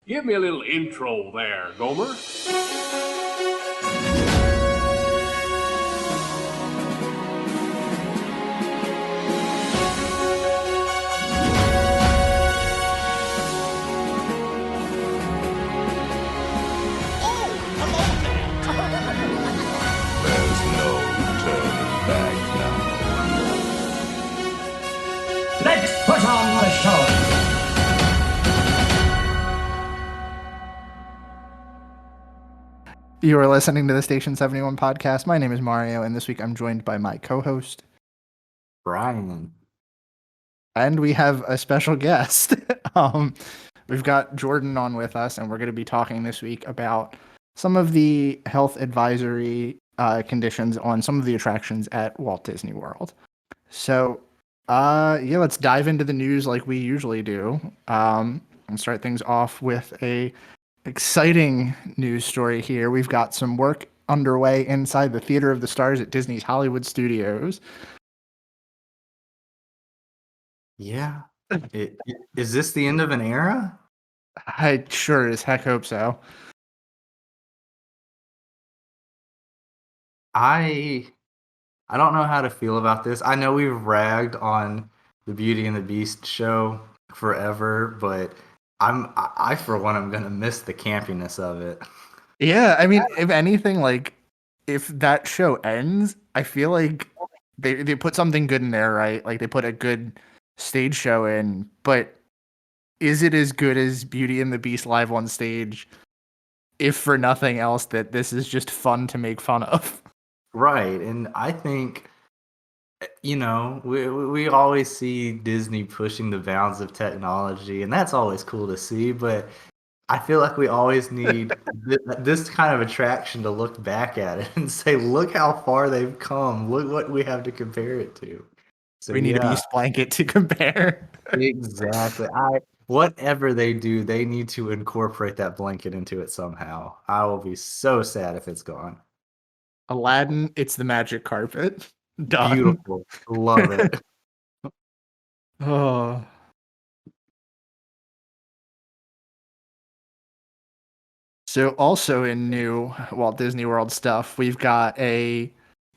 Give me a little intro there, Gomer. There's no turning back now. Let's put on the show. You are listening to the Station 71 podcast. My name is Mario, and this week I'm joined by my co-host, Brian. and we have a special guest. We've got Jordan on with us, and we're going to be talking this week about some of the health advisory conditions on some of the attractions at Walt Disney World. So, let's dive into the news like we usually do, and start things off with a exciting news story here. We've got some work underway inside the Theater of the Stars at Disney's Hollywood Studios. Yeah. Is this the end of an era? I sure as heck hope so. I don't know how to feel about this. I know we've ragged on the Beauty and the Beast show forever, but I for one am gonna miss the campiness of it. Yeah, I mean, if anything, like, if that show ends, I feel like they put something good in there, right? Like, they put a good stage show in, but is it as good as Beauty and the Beast live on stage, if for nothing else that this is just fun to make fun of? Right. And I think we always see Disney pushing the bounds of technology, and that's always cool to see, but I feel like we always need this kind of attraction to look back at it and say, look how far they've come. Look what we have to compare it to. So We need a Beast blanket to compare. exactly. Whatever they do, they need to incorporate that blanket into it somehow. I will be so sad if it's gone. Aladdin, it's the magic carpet. Done. Beautiful. Love it. Oh. So also in new Walt Disney World stuff, we've got a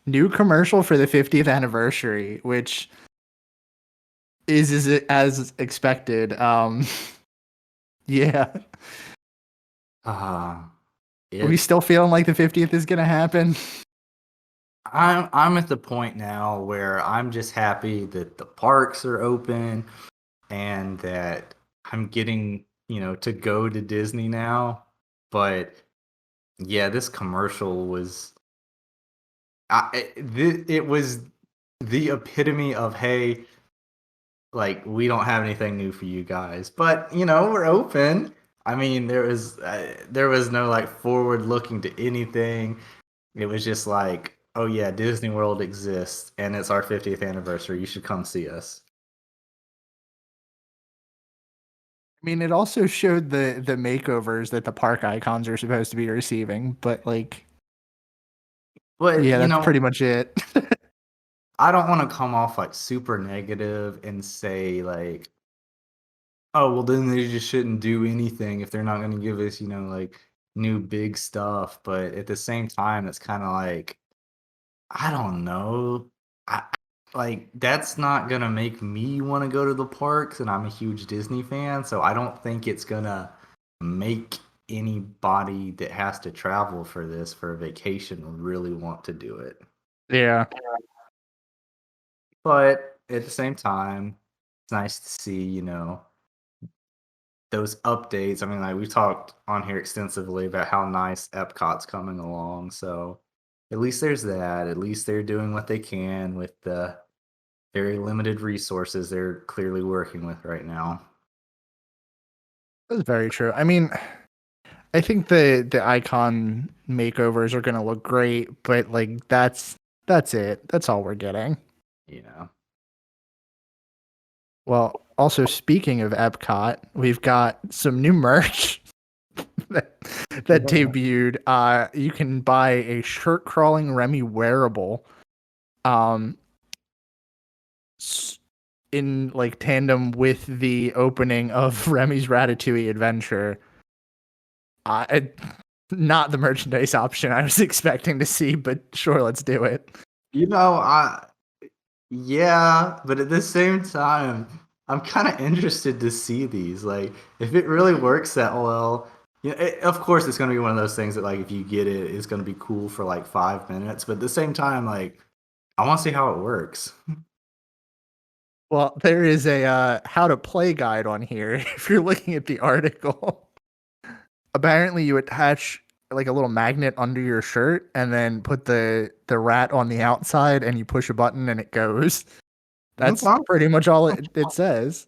new commercial for the 50th anniversary, which is as expected. Yeah. Are we still feeling like the 50th is gonna happen? I'm at the point now where I'm just happy that the parks are open and that I'm getting, to go to Disney now. But yeah, this commercial was it was the epitome of, hey, like, we don't have anything new for you guys, but we're open. I mean, there was no like forward looking to anything. It was just like, oh yeah, Disney World exists and it's our 50th anniversary. You should come see us. I mean, it also showed the makeovers that the park icons are supposed to be receiving, but like, But yeah, that's pretty much it. I don't want to come off like super negative and say like, oh, well then they just shouldn't do anything if they're not going to give us, like new big stuff. But at the same time, it's kind of like, I don't know. Like, that's not going to make me want to go to the parks, and I'm a huge Disney fan, so I don't think it's going to make anybody that has to travel for this for a vacation really want to do it. Yeah. But at the same time, it's nice to see, those updates. I mean, like, we talked on here extensively about how nice Epcot's coming along. So at least there's that. At least they're doing what they can with the very limited resources they're clearly working with right now. That's very true. I mean, I think the icon makeovers are gonna look great, but like that's it. That's all we're getting. Yeah. Well, also speaking of Epcot, we've got some new merch that debuted. You can buy a shirt crawling Remy wearable, in like tandem with the opening of Remy's Ratatouille adventure. Not the merchandise option I was expecting to see, but sure, let's do it. You know, yeah, but at the same time, I'm kind of interested to see these. Like, if it really works that well, of course, it's going to be one of those things that, like, if you get it, it's going to be cool for like 5 minutes. But at the same time, like, I want to see how it works. Well, there is a how to play guide on here if you're looking at the article. Apparently, you attach like a little magnet under your shirt and then put the rat on the outside and you push a button and it goes. That's Okay. pretty much all it says.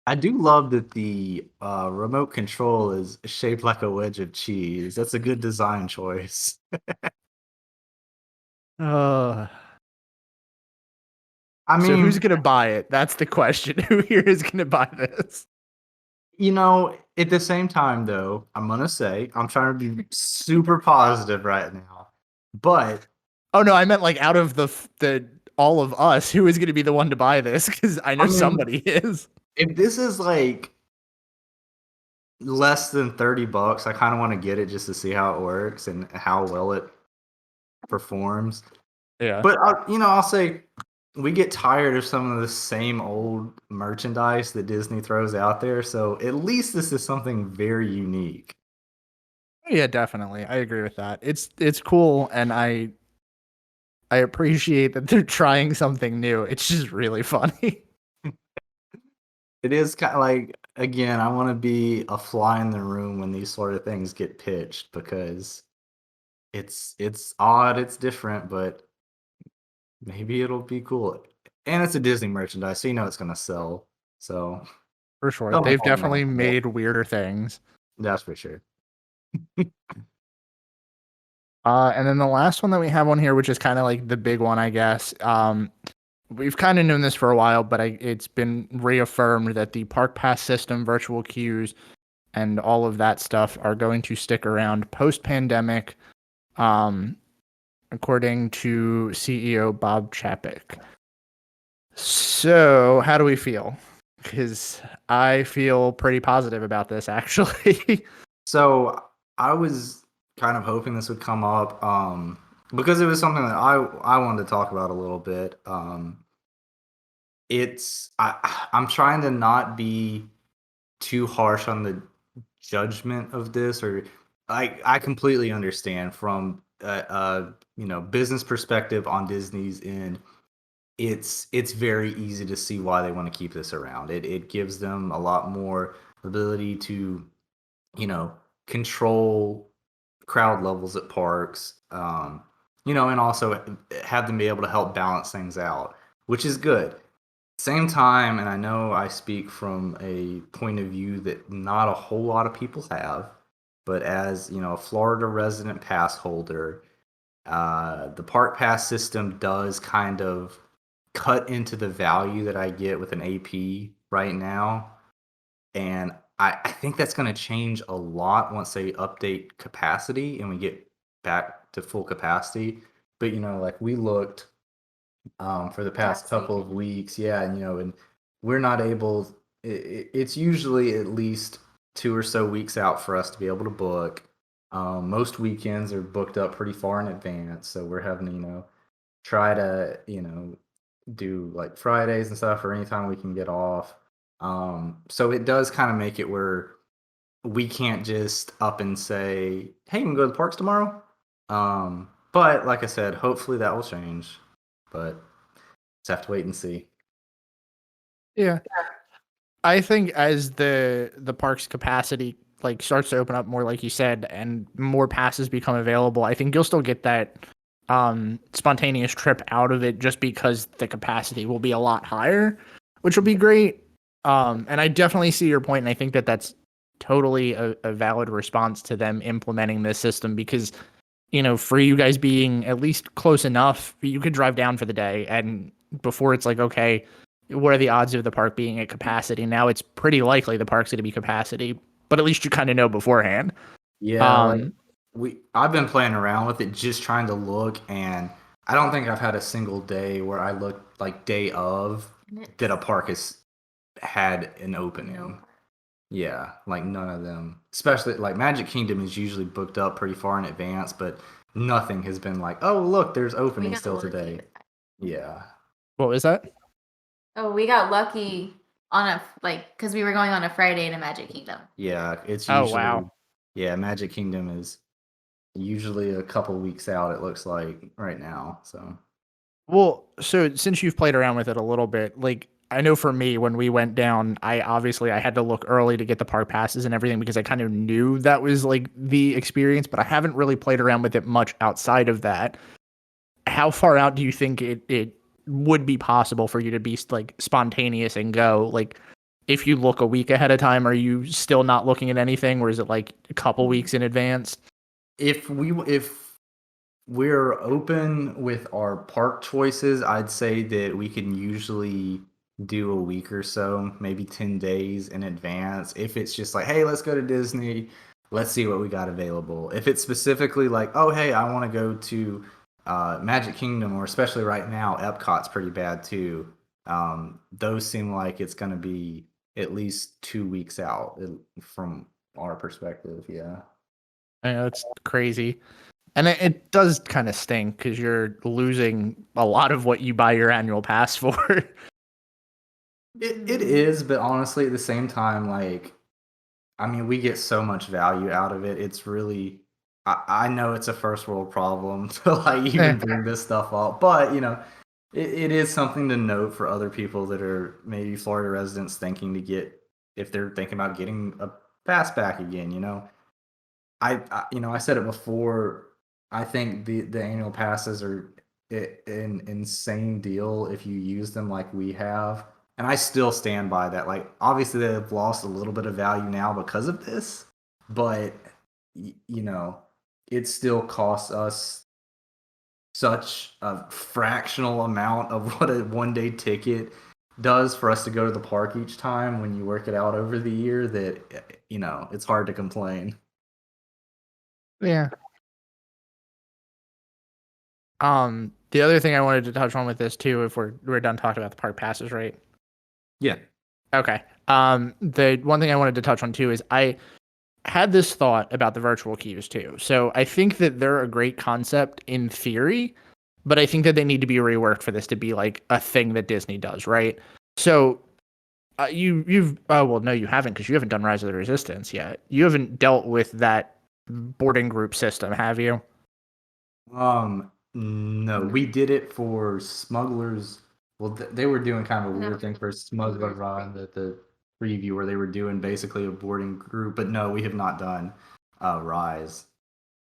I do love that the remote control is shaped like a wedge of cheese. That's a good design choice. Uh, I so who's mean, gonna buy it? That's the question. Who here is gonna buy this? you know, at the same time, though, I'm gonna say I'm trying to be super positive right now, but Oh no, I meant like out of the all of us, who is gonna be the one to buy this? Because I know I mean, somebody is. if this is like less than $30, I kind of want to get it just to see how it works and how well it performs. Yeah, But I'll say we get tired of some of the same old merchandise that Disney throws out there, so at least this is something very unique. yeah, definitely. I agree with that. It's cool, and I appreciate that they're trying something new. It's just really funny. It is kind of like, again, I want to be a fly in the room when these sort of things get pitched because it's odd, it's different, but maybe it'll be cool. And it's a Disney merchandise, so you know it's gonna sell. So For sure. something They've along that definitely line. made weirder things. That's for sure. And then the last one that we have on here, which is kind of like the big one, I guess. We've kind of known this for a while, but it's been reaffirmed that the Park Pass system, virtual queues, and all of that stuff are going to stick around post-pandemic, according to CEO Bob Chapek. So, how do we feel? Because I feel pretty positive about this, actually. So I was kind of hoping this would come up because it was something that I wanted to talk about a little bit. I'm trying to not be too harsh on the judgment of this, or I completely understand from business perspective on Disney's end. It's very easy to see why they want to keep this around. It gives them a lot more ability to control crowd levels at parks, and also have them be able to help balance things out, which is good. Same time, and I know I speak from a point of view that not a whole lot of people have, but as a Florida resident pass holder, the park pass system does kind of cut into the value that I get with an AP right now. And I think that's going to change a lot once they update capacity and we get back to full capacity. But, like we looked for the past couple of weeks, yeah, and we're not able, it's usually at least 2 or so weeks out for us to be able to book. Most weekends are booked up pretty far in advance. So we're having to, try to, do like Fridays and stuff or anytime we can get off. So it does kind of make it where we can't just up and say, "Hey, we can go to the parks tomorrow." But like I said, hopefully that will change. But just have to wait and see. Yeah. I think as the park's capacity like starts to open up more, like you said, and more passes become available, I think you'll still get that spontaneous trip out of it just because the capacity will be a lot higher, which will be great. And I definitely see your point, and I think that that's totally a valid response to them implementing this system because, for you guys being at least close enough, you could drive down for the day, and before it's like, okay, what are the odds of the park being at capacity? Now it's pretty likely the park's going to be capacity, but at least you kind of know beforehand. Yeah, like I've been playing around with it, just trying to look, and I don't think I've had a single day where I looked like day of that a park has had an opening. Yeah, like none of them. Especially like Magic Kingdom is usually booked up pretty far in advance, but nothing has been like, oh look, there's We opening got still lucky today. with that. Yeah. What was that? Oh, we got lucky on because we were going on a Friday to Magic Kingdom. Yeah, it's Oh, usually wow. yeah, Magic Kingdom is usually a couple weeks out, it looks like right now. So Well, so since you've played around with it a little bit, like I know for me when we went down, I had to look early to get the park passes and everything because I kind of knew that was like the experience, but I haven't really played around with it much outside of that. How far out do you think it would be possible for you to be like spontaneous and go? Like if you look a week ahead of time, are you still not looking at anything, or is it like a couple weeks in advance? if we're open with our park choices, I'd say that we can usually do a week or so, maybe 10 days in advance. If it's just like, hey, let's go to Disney, let's see what we got available. If it's specifically like, oh, hey, I want to go to Magic Kingdom, or especially right now, Epcot's pretty bad too. Those seem like it's going to be at least 2 weeks out from our perspective. Yeah. I know it's crazy. And it does kind of stink because you're losing a lot of what you buy your annual pass for. It is, but honestly, at the same time, like, I mean, we get so much value out of it. It's really, I know it's a first world problem to like even bring this stuff up, but it is something to note for other people that are maybe Florida residents thinking to get, if they're thinking about getting a pass back again. I said it before. I think the annual passes are an insane deal if you use them like we have, and I still stand by that. Like, obviously, they've lost a little bit of value now because of this, but it still costs us such a fractional amount of what a 1 day ticket does for us to go to the park each time when you work it out over the year that it's hard to complain. Yeah. The other thing I wanted to touch on with this too, if we're done talking about the park passes, right? Yeah. Okay. The one thing I wanted to touch on too is I had this thought about the virtual queues too. So I think that they're a great concept in theory, but I think that they need to be reworked for this to be like a thing that Disney does, right? So you've well, no, you haven't, because you haven't done Rise of the Resistance yet. You haven't dealt with that boarding group system, have you? No, we did it for Smugglers. Well, they were doing kind of a No. weird thing for Smuggler Run at the preview where they were doing basically a boarding group, but no, we have not done Rise.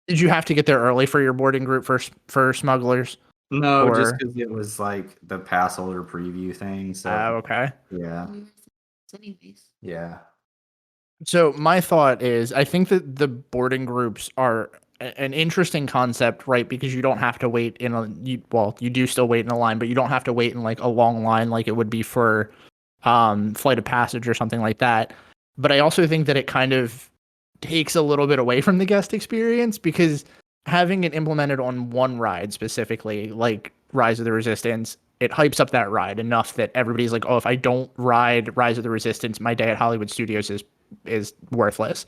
Did you have to get there early for your boarding group for smugglers? No, just Or because it was like the pass holder preview thing. So okay. yeah, Anyways. yeah. So my thought is, I think that the boarding groups are an interesting concept, right? Because you don't have to wait in you do still wait in a line, but you don't have to wait in like a long line like it would be for Flight of Passage or something like that. But I also think that it kind of takes a little bit away from the guest experience, because having it implemented on one ride specifically, like Rise of the Resistance, it hypes up that ride enough that everybody's like, oh, if I don't ride Rise of the Resistance, my day at Hollywood Studios is worthless.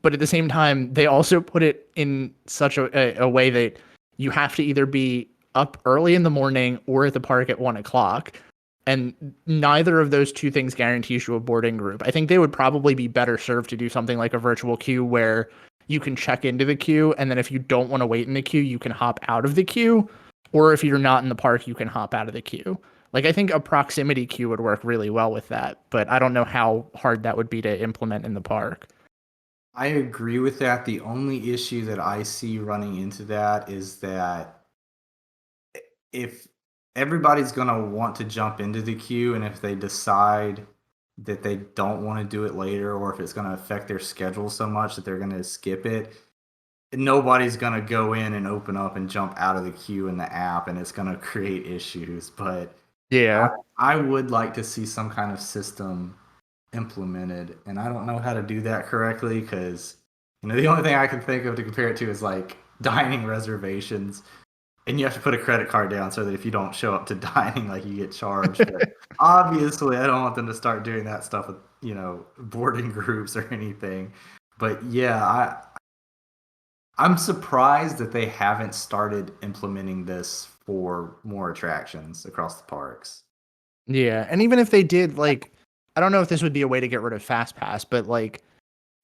But at the same time, they also put it in such a way that you have to either be up early in the morning or at the park at 1 o'clock. And neither of those two things guarantees you a boarding group. I think they would probably be better served to do something like a virtual queue where you can check into the queue, and then if you don't want to wait in the queue, you can hop out of the queue. Or if you're not in the park, you can hop out of the queue. Like, I think a proximity queue would work really well with that, but I don't know how hard that would be to implement in the park. I agree with that. The only issue that I see running into that is that if everybody's going to want to jump into the queue, and if they decide that they don't want to do it later, or if it's going to affect their schedule so much that they're going to skip it, nobody's going to go in and open up and jump out of the queue in the app, and it's going to create issues. But Yeah. I would like to see some kind of system implemented, and I don't know how to do that correctly, because the only thing I can think of to compare it to is like dining reservations. And you have to put a credit card down so that if you don't show up to dining, like you get charged. But obviously, I don't want them to start doing that stuff with boarding groups or anything. But yeah, I'm surprised that they haven't started implementing this for more attractions across the parks. Yeah, and even if they did, like, I don't know if this would be a way to get rid of Fast Pass, but like,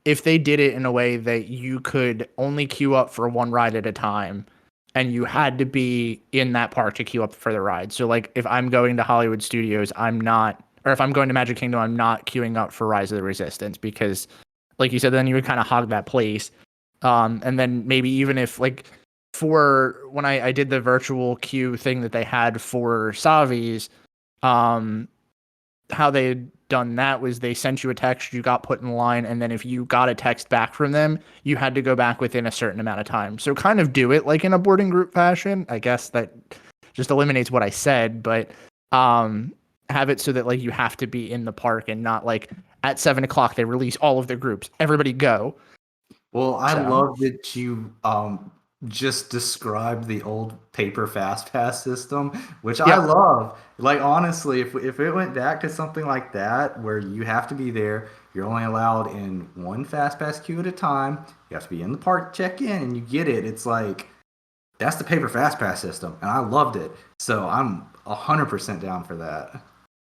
if they did it in a way that you could only queue up for one ride at a time, and you had to be in that park to queue up for the ride. So, like, if I'm going to Hollywood Studios, I'm not, or if I'm going to Magic Kingdom, I'm not queuing up for Rise of the Resistance because, like you said, then you would kind of hog that place. And then maybe even if, like, for when I did the virtual queue thing that they had for Savi's, how they had done that was they sent you a text, you got put in line, and then if you got a text back from them, you had to go back within a certain amount of time. So kind of do it like in a boarding group fashion. I guess that just eliminates what I said, but have it so that like you have to be in the park and not like at 7 o'clock they release all of their groups. Everybody go. Well, I love that you just described the old paper fast pass system, which I love. Like honestly, if it went back to something like that where you have to be there, you're only allowed in one fast pass queue at a time. You have to be in the park to check in, and you get it. It's like that's the paper fast pass system, and I loved it. So I'm 100% down for that.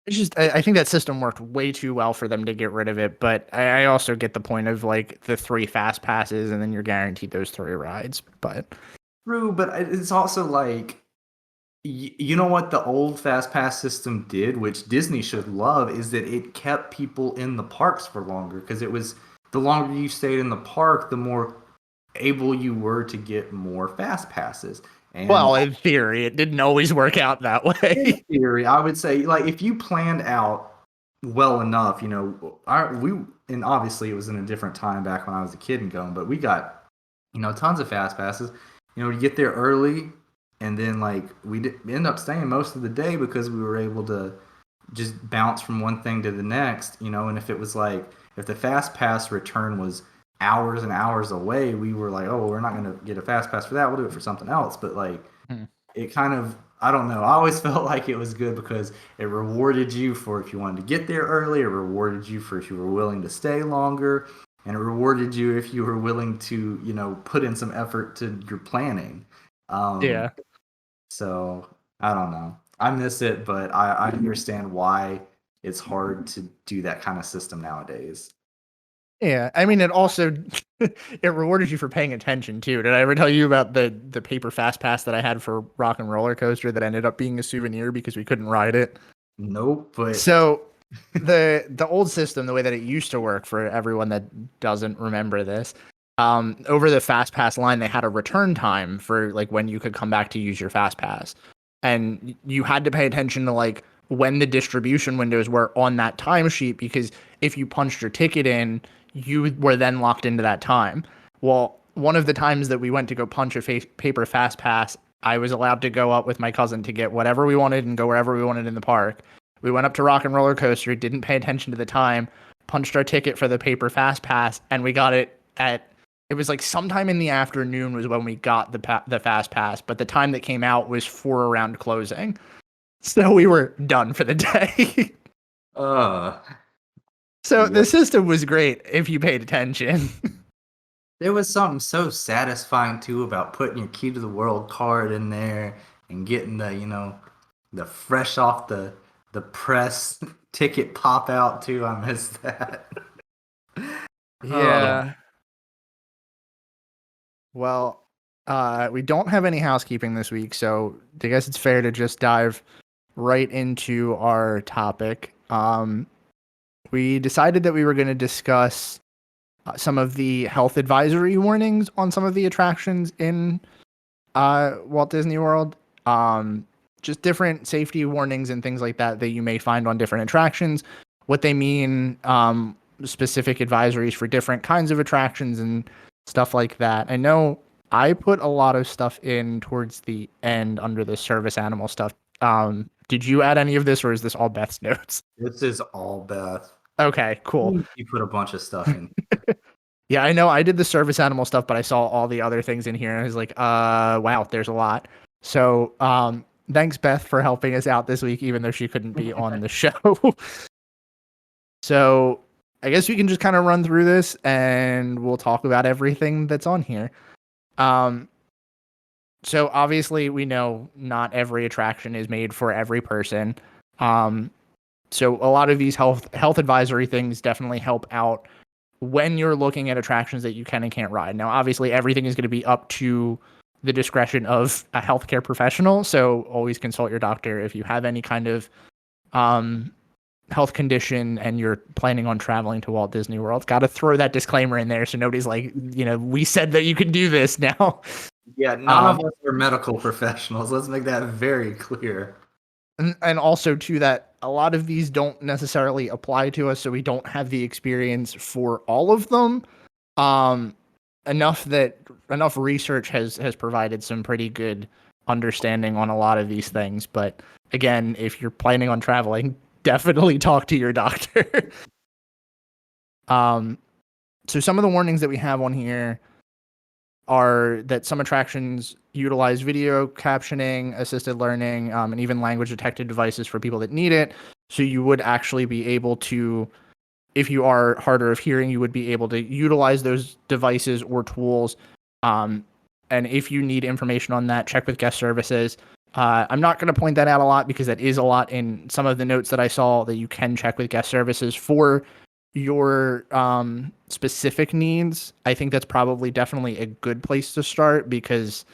It's just, I think that system worked way too well for them to get rid of it, but I also get the point of like the 3 fast passes and then you're guaranteed those 3 rides. But true, but it's also like, you know what the old fast pass system did, which Disney should love, is that it kept people in the parks for longer because it was the longer you stayed in the park, the more able you were to get more fast passes. And well, in theory, it didn't always work out that way. in theory, I would say, like, if you planned out well enough, and obviously it was in a different time back when I was a kid and going, but we got, tons of fast passes. You get there early, and then like we end up staying most of the day because we were able to just bounce from one thing to the next, and if it was like, if the fast pass return was hours and hours away, we were like, oh, we're not going to get a fast pass for that. We'll do it for something else. But like, it kind of, I don't know. I always felt like it was good because it rewarded you for if you wanted to get there early. It rewarded you for if you were willing to stay longer. And it rewarded you if you were willing to, put in some effort to your planning. Yeah. So I don't know. I miss it, but I understand why it's hard to do that kind of system nowadays. Yeah, I mean, it also it rewarded you for paying attention too. Did I ever tell you about the paper fast pass that I had for Rock and Roller Coaster that ended up being a souvenir because we couldn't ride it? Nope. But so the old system, the way that it used to work for everyone that doesn't remember this, over the fast pass line, they had a return time for like when you could come back to use your fast pass, and you had to pay attention to like when the distribution windows were on that timesheet because if you punched your ticket in, you were then locked into that time. Well, one of the times that we went to go punch a paper fast pass, I was allowed to go up with my cousin to get whatever we wanted and go wherever we wanted in the park. We went up to Rock and Roller Coaster, didn't pay attention to the time, punched our ticket for the paper fast pass, and we got it it was like sometime in the afternoon was when we got the fast pass, but the time that came out was for around closing. So we were done for the day. So the system was great if you paid attention. There was something so satisfying too about putting your Key to the World card in there and getting the fresh off the press ticket pop out too. I miss that. Yeah. Well, we don't have any housekeeping this week, so I guess it's fair to just dive right into our topic. We decided that we were going to discuss some of the health advisory warnings on some of the attractions in Walt Disney World. Just different safety warnings and things like that that you may find on different attractions, what they mean, specific advisories for different kinds of attractions and stuff like that. I know I put a lot of stuff in towards the end under the service animal stuff. Did you add any of this, or is this all Beth's notes? This is all Beth. Okay, cool. You put a bunch of stuff in. Yeah, I know I did the service animal stuff, but I saw all the other things in here and I was like, wow, there's a lot. So thanks, Beth, for helping us out this week, even though she couldn't be on the show. So I guess we can just kind of run through this and we'll talk about everything that's on here. So obviously we know not every attraction is made for every person. So a lot of these health advisory things definitely help out when you're looking at attractions that you can and can't ride. Now, obviously everything is going to be up to the discretion of a healthcare professional. So always consult your doctor if you have any kind of health condition and you're planning on traveling to Walt Disney World. Got to throw that disclaimer in there so nobody's like, we said that you could do this now. Yeah, none of us are medical professionals. Let's make that very clear. And also too that a lot of these don't necessarily apply to us, so we don't have the experience for all of them. Enough research has provided some pretty good understanding on a lot of these things. But again, if you're planning on traveling, definitely talk to your doctor. So some of the warnings that we have on here are that some attractions utilize video captioning, assisted learning, and even language detected devices for people that need it. So you would actually be able to, if you are harder of hearing, you would be able to utilize those devices or tools. And if you need information on that, check with guest services. I'm not going to point that out a lot because that is a lot in some of the notes that I saw that you can check with guest services for your specific needs. I think that's probably definitely a good place to start because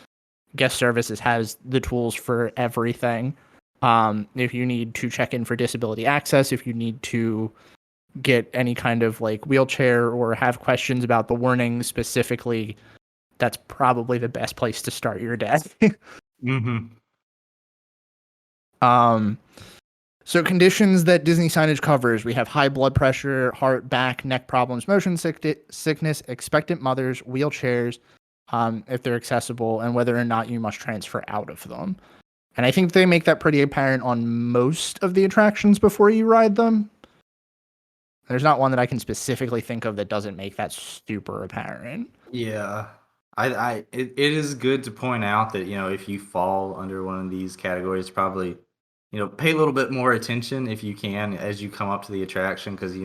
guest services has the tools for everything. If you need to check in for disability access, if you need to get any kind of like wheelchair or have questions about the warnings specifically, that's probably the best place to start your day. Mm-hmm. So conditions that Disney signage covers, we have high blood pressure, heart, back, neck problems, motion sickness, expectant mothers, wheelchairs, if they're accessible, and whether or not you must transfer out of them. And I think they make that pretty apparent on most of the attractions before you ride them. There's not one that I can specifically think of that doesn't make that super apparent. Yeah. It is good to point out that, if you fall under one of these categories, probably, pay a little bit more attention if you can as you come up to the attraction. Cause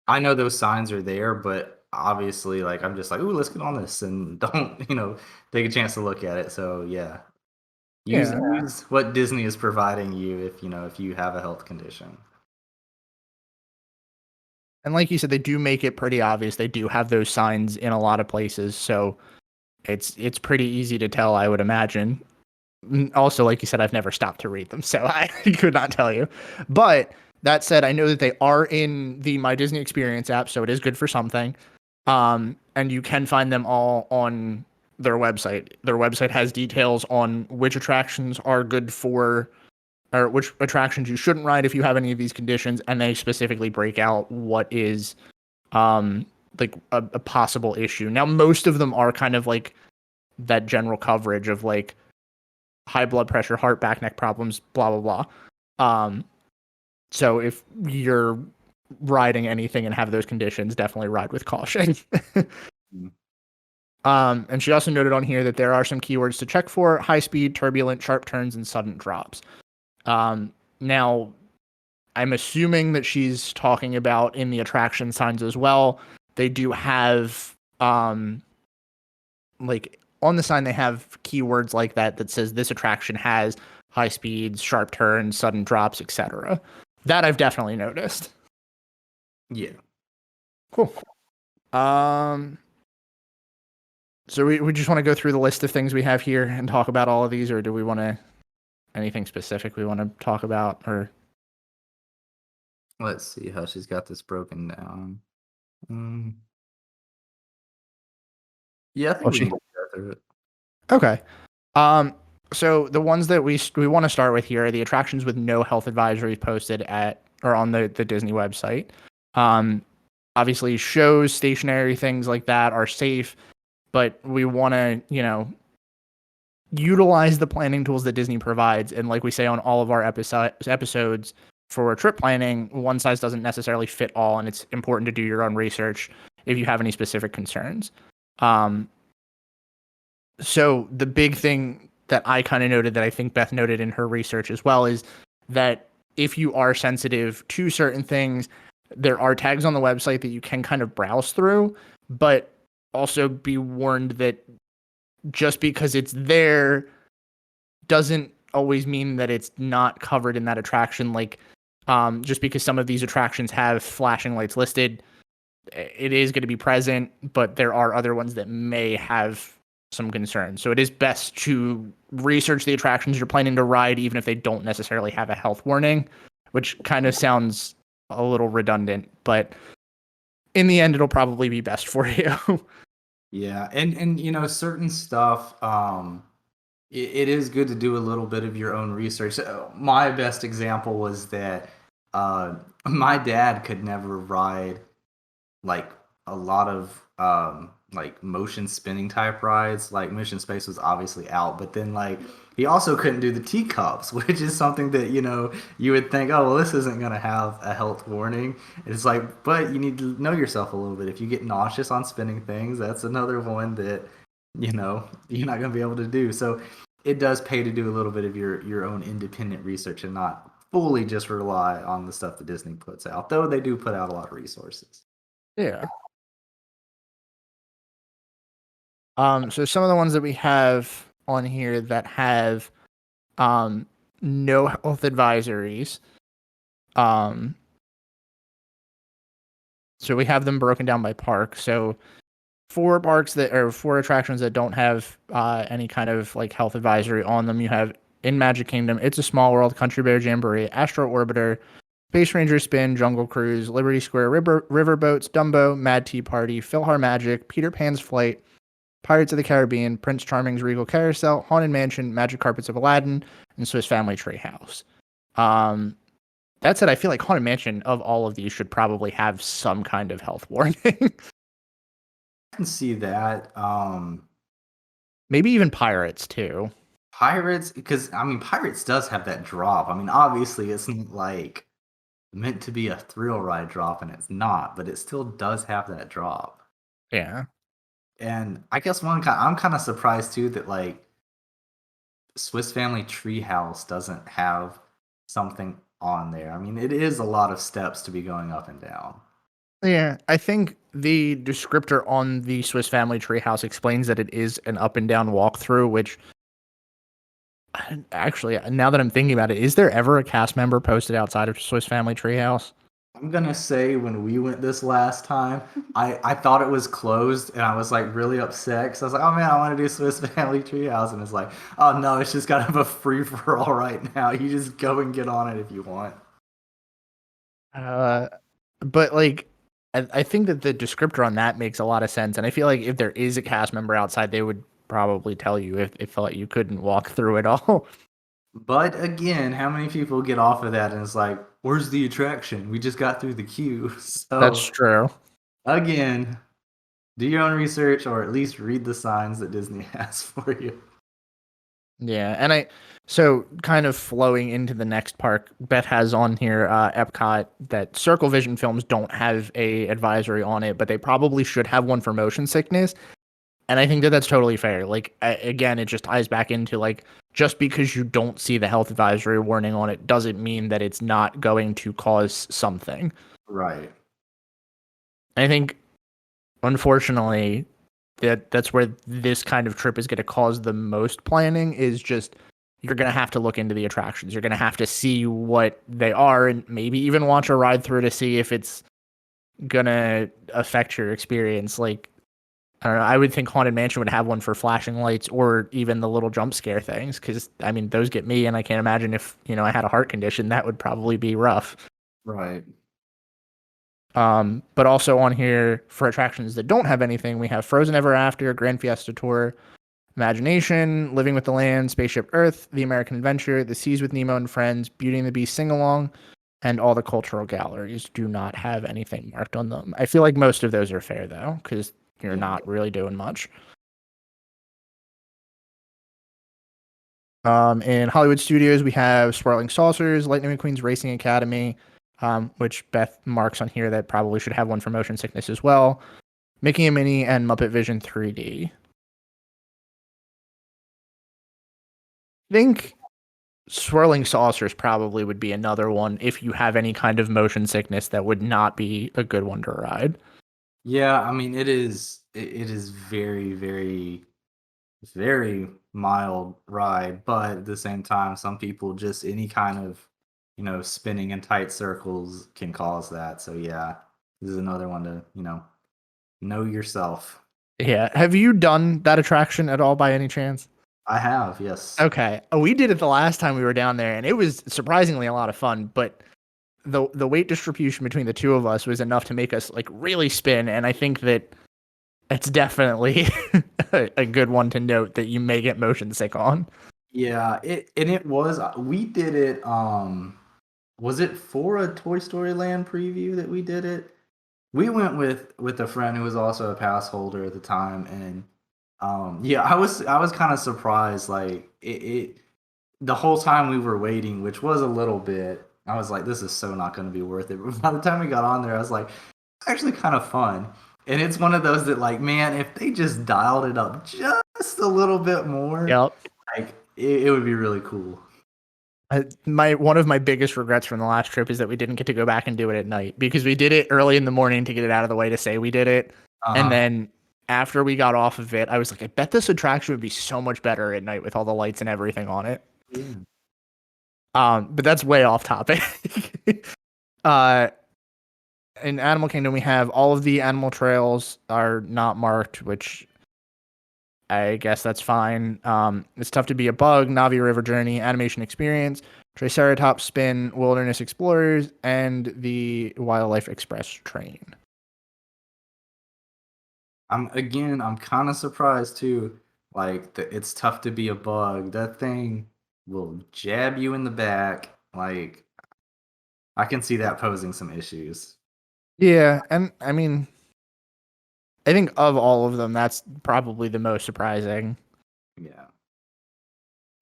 I know those signs are there, but obviously like, I'm just like, ooh, let's get on this and don't, take a chance to look at it. So yeah, use what Disney is providing you if you have a health condition. And like you said, they do make it pretty obvious. They do have those signs in a lot of places. So it's pretty easy to tell, I would imagine. Also, like you said, I've never stopped to read them, so I could not tell you. But that said, I know that they are in the My Disney Experience app, so it is good for something. And you can find them all on their website. Their website has details on which attractions are good for, or which attractions you shouldn't ride if you have any of these conditions, and they specifically break out what is like a possible issue. Now, most of them are kind of like that general coverage of like high blood pressure, heart, back, neck problems, blah, blah, blah. So if you're riding anything and have those conditions, definitely ride with caution. And she also noted on here that there are some keywords to check for: high speed, turbulent, sharp turns, and sudden drops. Now, I'm assuming that she's talking about in the attraction signs as well. They do have, like on the sign, they have keywords like that says this attraction has high speeds, sharp turns, sudden drops, etc. That I've definitely noticed. Yeah. Cool. So we just want to go through the list of things we have here and talk about all of these, or do we want to anything specific we want to talk about? Or let's see how she's got this broken down. Yeah, I think we can go through it. Okay. So the ones that we want to start with here are the attractions with no health advisories posted at or on the Disney website. Obviously, shows, stationary things like that are safe, but we want to, utilize the planning tools that Disney provides. And like we say on all of our episodes for trip planning, one size doesn't necessarily fit all, and it's important to do your own research if you have any specific concerns. So the big thing that I kind of noted that I think Beth noted in her research as well is that if you are sensitive to certain things, there are tags on the website that you can kind of browse through, but also be warned that just because it's there doesn't always mean that it's not covered in that attraction. Like, just because some of these attractions have flashing lights listed, it is going to be present, but there are other ones that may have some concern. So it is best to research the attractions you're planning to ride, even if they don't necessarily have a health warning, which kind of sounds a little redundant, but in the end, it'll probably be best for you. Yeah, and you know, certain stuff, it is good to do a little bit of your own research. My best example was that my dad could never ride like a lot of like motion spinning type rides. Like Mission Space was obviously out, but then like he also couldn't do the teacups, which is something that, you know, you would think, oh well, this isn't gonna have a health warning. It's like, but you need to know yourself a little bit. If you get nauseous on spinning things, that's another one that, you know, you're not gonna be able to do. So it does pay to do a little bit of your own independent research and not fully just rely on the stuff that Disney puts out, though they do put out a lot of resources. Yeah. So some of the ones that we have on here that have no health advisories. So we have them broken down by park. So four attractions that don't have any kind of like health advisory on them. You have in Magic Kingdom, It's a Small World, Country Bear Jamboree, Astro Orbiter, Space Ranger Spin, Jungle Cruise, Liberty Square, Riverboats, Dumbo, Mad Tea Party, PhilharMagic, Peter Pan's Flight, Pirates of the Caribbean, Prince Charming's Regal Carousel, Haunted Mansion, Magic Carpets of Aladdin, and Swiss Family Treehouse. That said, I feel like Haunted Mansion of all of these should probably have some kind of health warning. I can see that. Maybe even Pirates too. Pirates, because I mean, Pirates does have that drop. I mean, obviously, it's not like meant to be a thrill ride drop, and it's not, but it still does have that drop. Yeah. And I guess I'm kind of surprised too that like Swiss Family Treehouse doesn't have something on there. I mean, it is a lot of steps to be going up and down. Yeah, I think the descriptor on the Swiss Family Treehouse explains that it is an up and down walkthrough, which actually, now that I'm thinking about it, is there ever a cast member posted outside of Swiss Family Treehouse? I'm gonna say when we went this last time, I thought it was closed and I was like really upset because I was like, oh man, I want to do Swiss Family Treehouse, and it's like, oh no, it's just kind of a free for all right now. You just go and get on it if you want. But like, I think that the descriptor on that makes a lot of sense, and I feel like if there is a cast member outside, they would probably tell you if they felt you couldn't walk through it all. But again, how many people get off of that and it's like, where's the attraction? We just got through the queue. So That's true. again, do your own research or at least read the signs that Disney has for you. Yeah, and so kind of flowing into the next park, Beth has on here Epcot that Circle Vision Films don't have a advisory on it, but they probably should have one for motion sickness. And I think that that's totally fair. Like, again, it just ties back into like, just because you don't see the health advisory warning on it doesn't mean that it's not going to cause something. Right. I think, unfortunately, that's where this kind of trip is going to cause the most planning is just you're going to have to look into the attractions. You're going to have to see what they are and maybe even watch a ride through to see if it's going to affect your experience. Like, I don't know, I would think Haunted Mansion would have one for flashing lights or even the little jump scare things, because, I mean, those get me, and I can't imagine if, you know, I had a heart condition, that would probably be rough. Right. But also on here, for attractions that don't have anything, we have Frozen Ever After, Grand Fiesta Tour, Imagination, Living with the Land, Spaceship Earth, The American Adventure, The Seas with Nemo and Friends, Beauty and the Beast Sing-Along, and all the cultural galleries do not have anything marked on them. I feel like most of those are fair, though, because you're not really doing much. In Hollywood Studios, we have Swirling Saucers, Lightning McQueen's Racing Academy, which Beth marks on here that probably should have one for motion sickness as well. Mickey and Minnie and Muppet Vision 3D. think swirling saucers probably would be another one if you have any kind of motion sickness that would not be a good one to ride. Yeah, I mean it is very, very, very mild ride, but at the same time, some people just any kind of, spinning in tight circles can cause that. So yeah, this is another one to, know yourself. Yeah. Have you done that attraction at all by any chance? I have, yes. Okay. We did it the last time we were down there, and it was surprisingly a lot of fun, but the weight distribution between the two of us was enough to make us like really spin, and I think that it's definitely a good one to note that you may get motion sick on. Yeah, it was we did it was it for a Toy Story Land preview that we did it? We went with a friend who was also a pass holder at the time, and yeah, I was kind of surprised, like it the whole time we were waiting, which was a little bit. I was like, this is so not going to be worth it. But by the time we got on there, I was like, it's actually kind of fun. And it's one of those that, like, man, if they just dialed it up just a little bit more, Yep. like it would be really cool. One of my biggest regrets from the last trip is that we didn't get to go back and do it at night, because we did it early in the morning to get it out of the way to say we did it. And then after we got off of it, I was like, I bet this attraction would be so much better at night with all the lights and everything on it. Yeah. But that's way off topic. In Animal Kingdom, we have all of the animal trails are not marked, which I guess that's fine. It's tough to be a bug, Navi River Journey, Animation Experience, Triceratops Spin, Wilderness Explorers, and the Wildlife Express train. I'm kind of surprised too. Like it's tough to be a bug. That thing will jab you in the back. Like I can see that posing some issues. Yeah, and I mean, I think of all of them, that's probably the most surprising. Yeah.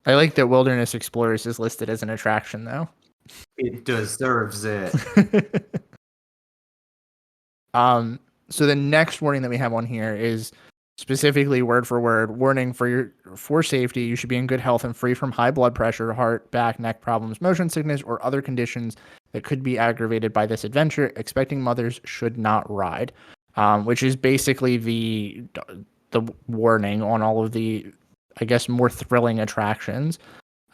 I like that Wilderness Explorers is listed as an attraction, though. It deserves it. So the next warning that we have on here is specifically word for word warning for safety. You should be in good health and free from high blood pressure, heart, back, neck problems, motion sickness, or other conditions that could be aggravated by this adventure. Expecting mothers should not ride, which is basically the warning on all of the, I guess, more thrilling attractions.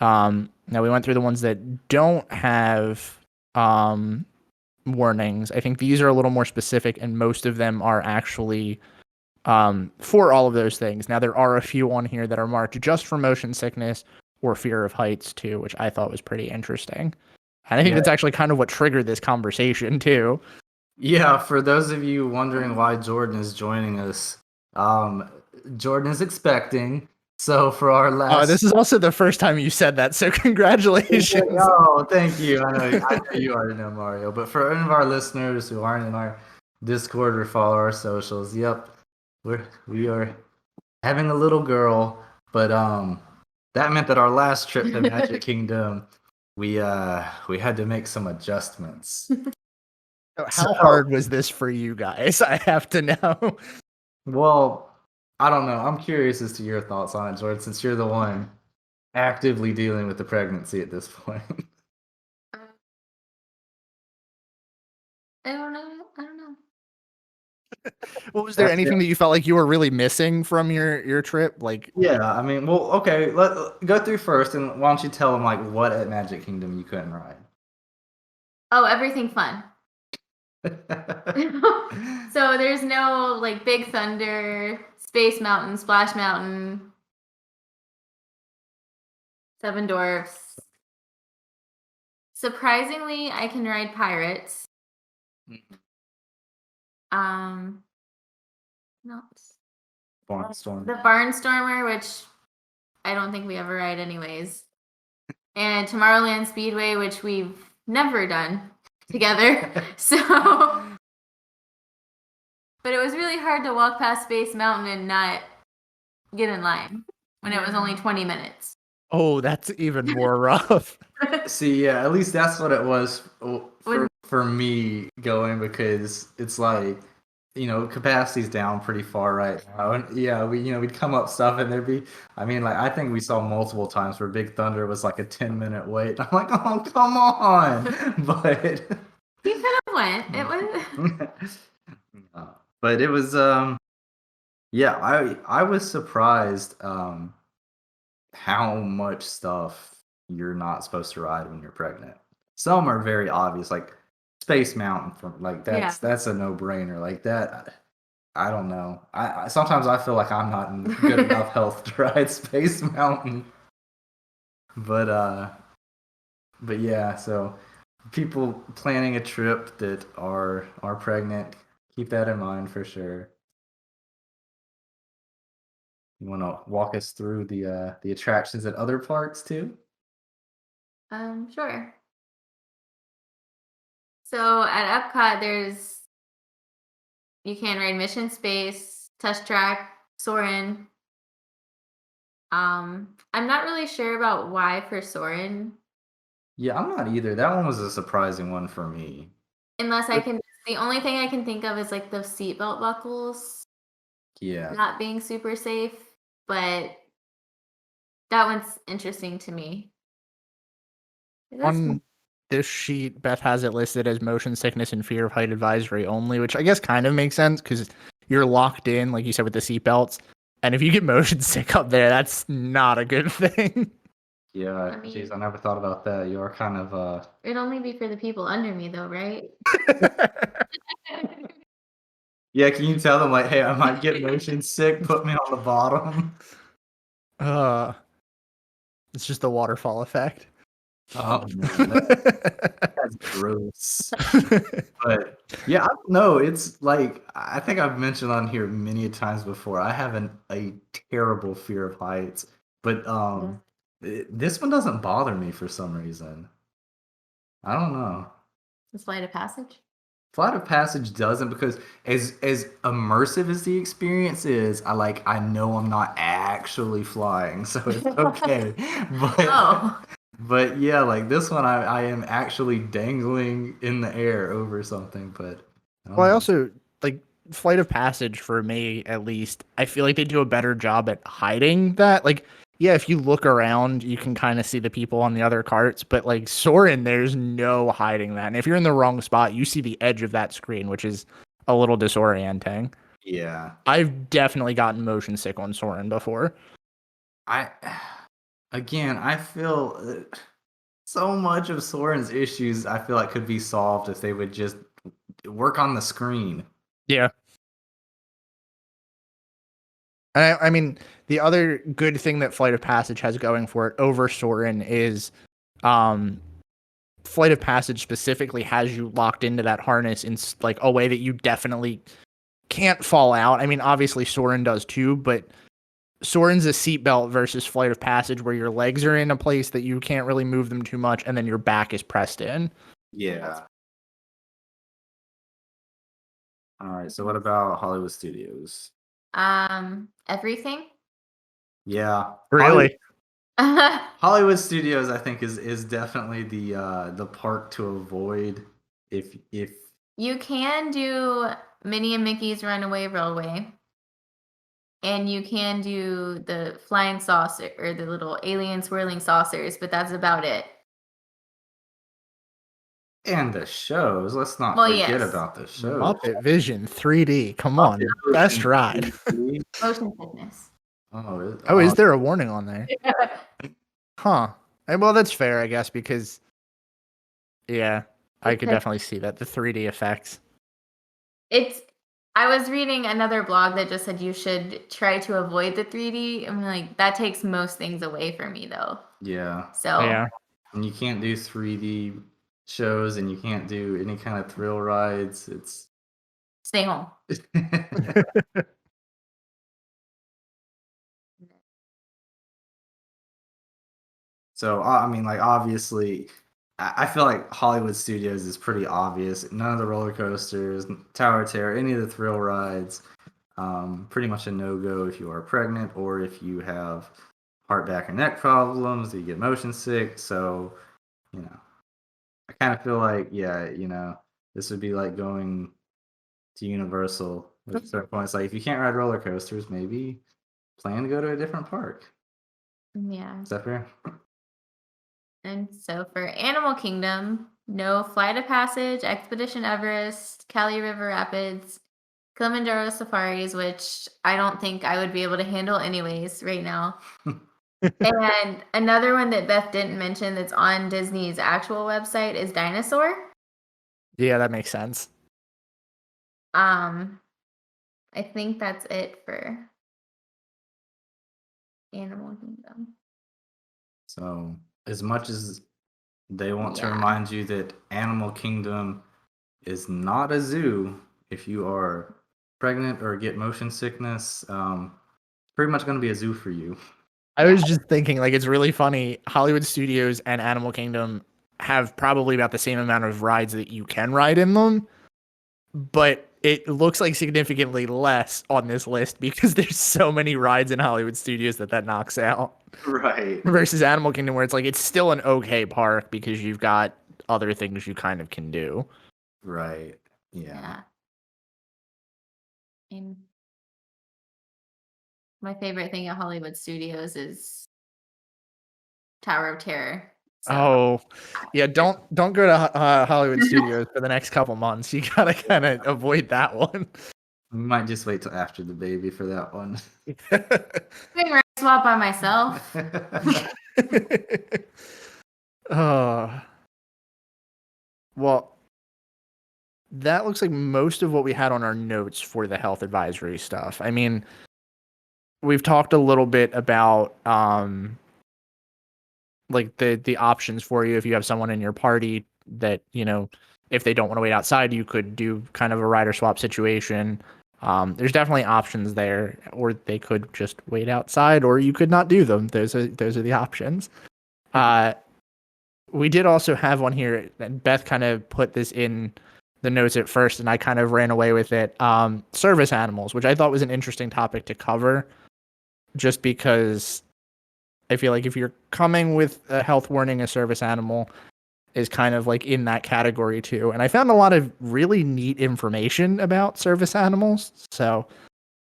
Now we went through the ones that don't have warnings. I think these are a little more specific, and most of them are actually for all of those things. Now there are a few on here that are marked just for motion sickness or fear of heights too, which I thought was pretty interesting. And I think that's actually kind of what triggered this conversation too. Yeah, for those of you wondering why Jordan is joining us, Jordan is expecting. So for our last, this is also the first time you said that, so congratulations. Oh, thank you. I know you already know Mario, but for any of our listeners who aren't in our Discord or follow our socials, yep, we are having a little girl, but that meant that our last trip to Magic Kingdom, we had to make some adjustments. How hard was this for you guys? I have to know. Well, I don't know. I'm curious as to your thoughts on it, Jordan, since you're the one actively dealing with the pregnancy at this point. I don't know. Well, was there anything that you felt like you were really missing from your trip? Like, yeah, I mean, well, okay, let's go through first, and why don't you tell them like what at Magic Kingdom you couldn't ride? Oh, everything fun. So there's no like Big Thunder, Space Mountain, Splash Mountain, Seven Dwarfs. Surprisingly, I can ride Pirates. No, Barnstorm. the Barnstormer, which I don't think we ever ride anyways, and Tomorrowland Speedway, which we've never done together. So, but it was really hard to walk past Space Mountain and not get in line when it was only 20 minutes. oh, that's even more rough. See, yeah, at least that's what it was for me going, because it's like capacity's down pretty far right now. And yeah, we'd come up stuff and there'd be, I mean, like, I think we saw multiple times where Big Thunder was like a 10-minute wait. I'm like, oh, come on. But You could have went. It was. but it was, yeah, I was surprised how much stuff you're not supposed to ride when you're pregnant. Some are very obvious, like Space Mountain, that's a no-brainer. Like that, I don't know. I sometimes I feel like I'm not in good enough health to ride Space Mountain. But yeah, so people planning a trip that are pregnant, keep that in mind for sure. You want to walk us through the attractions at other parks too? Sure. So at Epcot, you can ride Mission Space, Test Track, Soarin'. I'm not really sure about why for Soarin', Yeah, I'm not either. That one was a surprising one for me. unless the only thing I can think of is like the seatbelt buckles Yeah. not being super safe, but that one's interesting to me. On this sheet, Beth has it listed as motion sickness and fear of height advisory only, which I guess kind of makes sense because you're locked in, like you said, with the seatbelts. And if you get motion sick up there, that's not a good thing. Yeah, geez, I never thought about that. You are kind of It'd only be for the people under me, though, right? Yeah, can you tell them like, hey, I might get motion sick, put me on the bottom? It's just the waterfall effect. Oh man, that's gross. But yeah, I don't know. It's like I think I've mentioned on here many times before. I have a terrible fear of heights, but this one doesn't bother me for some reason. I don't know. The Flight of Passage. Flight of Passage doesn't, because as immersive as the experience is, I know I'm not actually flying, so it's okay. But yeah, like this one, I am actually dangling in the air over something. But I also like Flight of Passage, for me at least. I feel like they do a better job at hiding that. Like, yeah, if you look around, you can kind of see the people on the other carts, but like Soarin', there's no hiding that. And if you're in the wrong spot, you see the edge of that screen, which is a little disorienting. Yeah, I've definitely gotten motion sick on Soarin' before. I feel so much of Soren's issues, I feel like, could be solved if they would just work on the screen. Yeah. I mean, the other good thing that Flight of Passage has going for it over Soarin' is Flight of Passage specifically has you locked into that harness in like a way that you definitely can't fall out. I mean, obviously Soarin' does too, but Soarin's a seatbelt versus Flight of Passage where your legs are in a place that you can't really move them too much, and then your back is pressed in. Yeah. All right. So what about Hollywood Studios? Everything. Yeah. Really? Hollywood Studios, I think, is definitely the park to avoid if you can do Minnie and Mickey's Runaway Railway. And you can do the flying saucer or the little alien swirling saucers, but that's about it. And the shows. Let's not forget about the shows. Muppet Vision 3D. Come on. Best ride. Motion sickness. Oh, is there a warning on there? Huh. Well, that's fair, I guess, because yeah, I could definitely see that. The 3D effects. I was reading another blog that just said you should try to avoid the 3D. I'm like, that takes most things away from me, though. Yeah. So yeah, and you can't do 3D shows, and you can't do any kind of thrill rides. It's stay home. So I mean, like, obviously, I feel like Hollywood Studios is pretty obvious. None of the roller coasters, Tower of Terror, any of the thrill rides, pretty much a no-go if you are pregnant or if you have heart, back, or neck problems, you get motion sick. So, I kind of feel like, yeah, this would be like going to Universal. At a certain point, it's like if you can't ride roller coasters, maybe plan to go to a different park. Yeah. Is that fair? And so for Animal Kingdom, no Flight of Passage, Expedition Everest, Cali River Rapids, Kilimanjaro Safaris, which I don't think I would be able to handle anyways right now. And another one that Beth didn't mention that's on Disney's actual website is Dinosaur. Yeah, that makes sense. I think that's it for Animal Kingdom. So, as much as they want to Yeah. remind you that Animal Kingdom is not a zoo, if you are pregnant or get motion sickness, it's pretty much going to be a zoo for you. I was just thinking, like, it's really funny. Hollywood Studios and Animal Kingdom have probably about the same amount of rides that you can ride in them, but it looks like significantly less on this list because there's so many rides in Hollywood Studios that knocks out. Right. Versus Animal Kingdom, where it's like it's still an okay park because you've got other things you kind of can do. Right. Yeah. And my favorite thing at Hollywood Studios is Tower of Terror. So Oh, yeah. Don't go to Hollywood Studios for the next couple months. You gotta kind of avoid that one. We might just wait till after the baby for that one. doing ride swap by myself. Well, that looks like most of what we had on our notes for the health advisory stuff. I mean, we've talked a little bit about like the options for you if you have someone in your party that, you know, if they don't want to wait outside, you could do kind of a rider swap situation. There's definitely options there, or they could just wait outside, or you could not do them. Those are the options. We did also have one here, and Beth kind of put this in the notes at first, and I kind of ran away with it. Service animals, which I thought was an interesting topic to cover, just because I feel like if you're coming with a health warning, a service animal is kind of like in that category too. And I found a lot of really neat information about service animals. So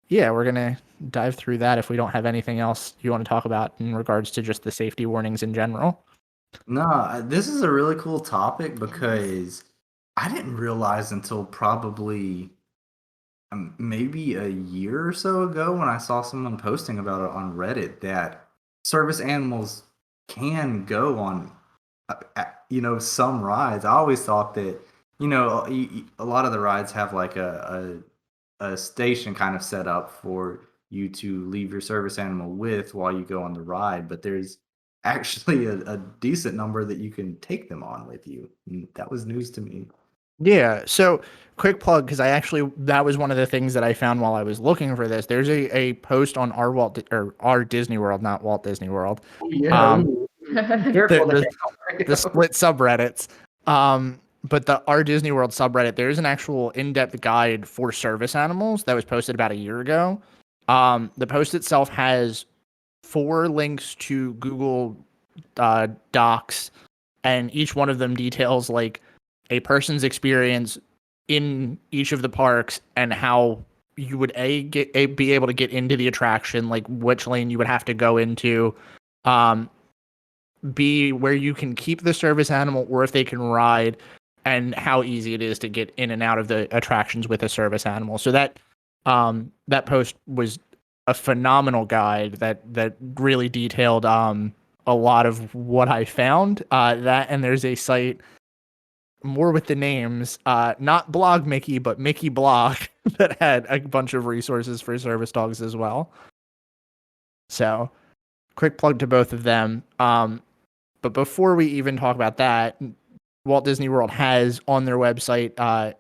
yeah, we're going to dive through that if we don't have anything else you want to talk about in regards to just the safety warnings in general. No, this is a really cool topic because I didn't realize until probably maybe a year or so ago when I saw someone posting about it on Reddit that service animals can go on, some rides. I always thought that, a lot of the rides have like a station kind of set up for you to leave your service animal with while you go on the ride, but there's actually a decent number that you can take them on with you. And that was news to me. Yeah. So quick plug, because that was one of the things that I found while I was looking for this. There's a post on our Disney World, not Walt Disney World. Yeah. Careful the split subreddits. But the Our Disney World subreddit, there's an actual in-depth guide for service animals that was posted about a year ago. The post itself has 4 links to Google Docs, and each one of them details like a person's experience in each of the parks and how you would be able to get into the attraction, like which lane you would have to go into, B, where you can keep the service animal or if they can ride, and how easy it is to get in and out of the attractions with a service animal. So that post was a phenomenal guide that really detailed a lot of what I found. That, and there's a site more with the names, not Blog Mickey, but Mickey Blog, that had a bunch of resources for service dogs as well. So quick plug to both of them. But before we even talk about that, Walt Disney World has on their website,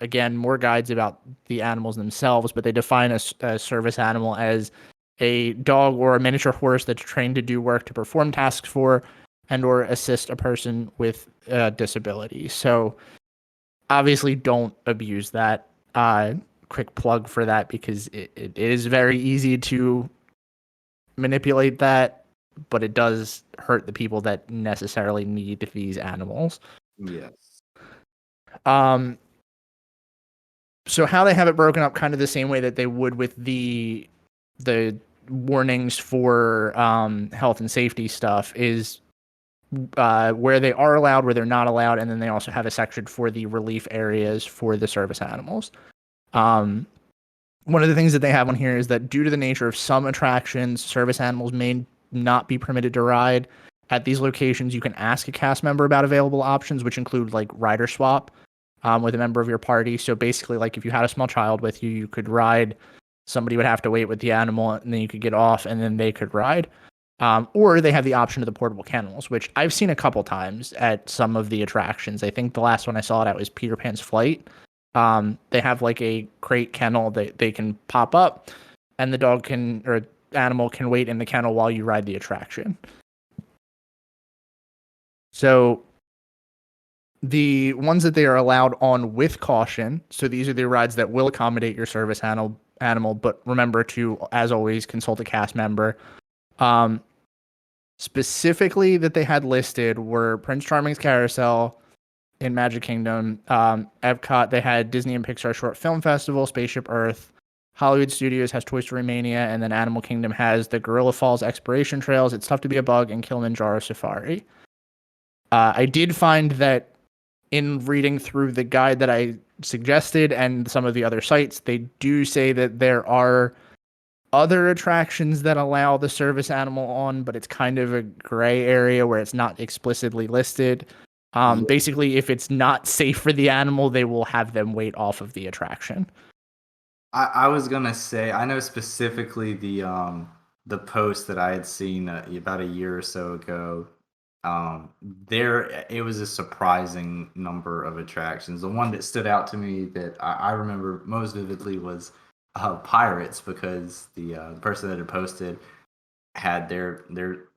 again, more guides about the animals themselves, but they define a service animal as a dog or a miniature horse that's trained to do work to perform tasks for and or assist a person with a disability. So obviously don't abuse that. Quick plug for that, because it is very easy to manipulate that, but it does hurt the people that necessarily need these animals. Yes. So how they have it broken up, kind of the same way that they would with the warnings for health and safety stuff, is where they are allowed, where they're not allowed, and then they also have a section for the relief areas for the service animals. One of the things that they have on here is that due to the nature of some attractions, service animals may not be permitted to ride. At these locations, you can ask a cast member about available options, which include like rider swap with a member of your party. So basically, like if you had a small child with you, you could ride. Somebody would have to wait with the animal, and then you could get off, and then they could ride. Or they have the option of the portable kennels, which I've seen a couple times at some of the attractions. I think the last one I saw it at was Peter Pan's Flight. They have like a crate kennel that they can pop up, and the dog can, or animal can, wait in the kennel while you ride the attraction. So the ones that they are allowed on with caution, so these are the rides that will accommodate your service animal, but remember to, as always, consult a cast member. Specifically that they had listed were Prince Charming's Carousel in Magic Kingdom, Epcot, they had Disney and Pixar Short Film Festival, Spaceship Earth, Hollywood Studios has Toy Story Mania, and then Animal Kingdom has the Gorilla Falls Exploration Trails, It's Tough to Be a Bug, and Kilimanjaro Safari. I did find that in reading through the guide that I suggested and some of the other sites, they do say that there are other attractions that allow the service animal on, but it's kind of a gray area where it's not explicitly listed. Basically, if it's not safe for the animal, they will have them wait off of the attraction. I was gonna say, I know specifically the post that I had seen about a year or so ago. There it was a surprising number of attractions. The one that stood out to me that I remember most vividly was Pirates, because the person that had posted had their